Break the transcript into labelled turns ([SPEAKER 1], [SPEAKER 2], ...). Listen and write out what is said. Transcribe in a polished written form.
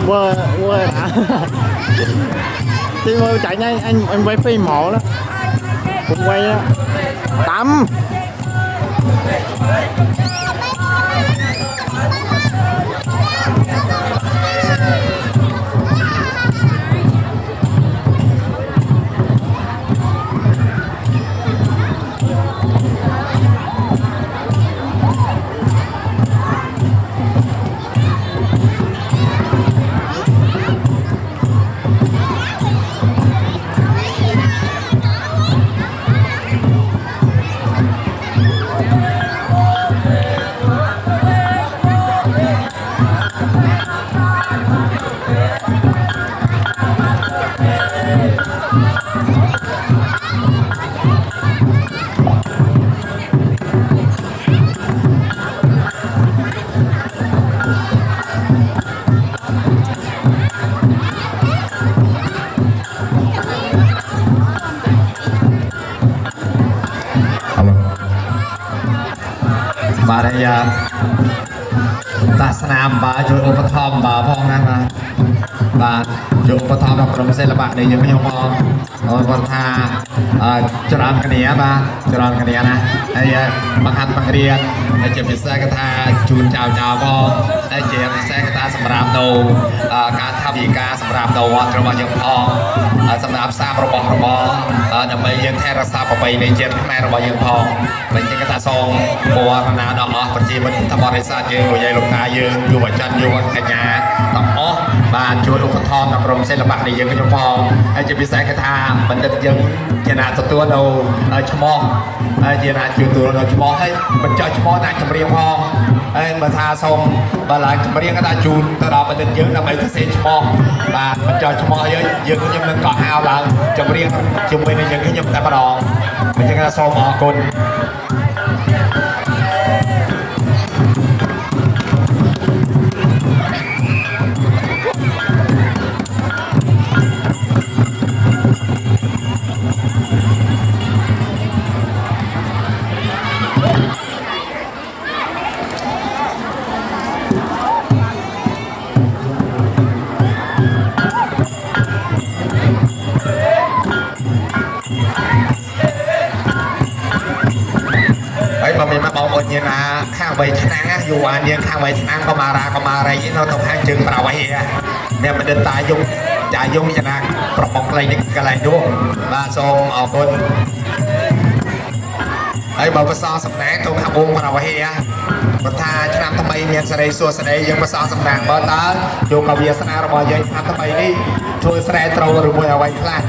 [SPEAKER 1] Quơ hả? Tim ơi chạy nhanh, anh quay phim mộ đó. Cũng quay đó. Tắm.
[SPEAKER 2] Và đây ta sẽ làm vàជួយឧបត្ថម្ភបើផងណាបាទយកឧបត្ថម្ភដល់ក្រុមសិល្បៈនេះយើងខ្ញុំផងគាត់ថាច្រើនគ្នាបាទច្រើនគ្នាណាហើយបង្ហាត់បង្រៀនហើយជាពិសេសគេថាជូនចៅផងហើយជាពិសេសគេថាសម្រាប់នៅការថវិកាសម្រាប់នៅវត្តរបស់យើងផងសម្រាប់សាបរបស់របរដើម្បីយើងថែរក្សាប្រពៃណីជាតិខ្មែររបស់យើងផងដូចជាគេថាសូមពរណាដល់អស់ប្រជាពលរដ្ឋបរិស័ទយើងលោកយាយលោកតាយើងយុវជនយុវកញ្ញាទាំងអស់បានជួយឧបត្ថម្ភដល់ក្រុមសិល្បៈនេះយើងខ្ញុំផងហើយជាពិសេសគេថាបណ្ឌិតយើងជាអ្នកទទួលនៅឈ្មោះហើយជាអ្នកទទួលនៅឈ្មោះហើយបញ្ចុះឈ្មោះអ្នកចម្រៀងផងហើយបើថាសូមបើឡើងចម្រៀងគេថាជូនទៅដល់បណ្ឌិតយើងដើម្បីទៅសេឈ្មោះបាទបញ្ចុះឈ្មោះយើងខ្ញុំនឹងកក់ហៅឡើងចម្រៀងជាមួយនឹងយើងខ្ញុំតែម្ដងអញ្ចឹងសូមអរគុណ như là khang về thang á dù anh nhưng khang về thang có mà ra có mà đây nó tổng hàng chừng vào vậy nên mình định tài dung chạy dung cho nàng bọc bọc lên những cái này đúng và xong ở con ấy bảo sao sập nát tôi học buông vào vậy á một tha cho năm thằng bay miền sài xua sài nhưng mà sao sập nàng bao ta dù cầu việt sang nào bao giờ năm thằng bay đi thôi sài trâu rồi mua ở vậy là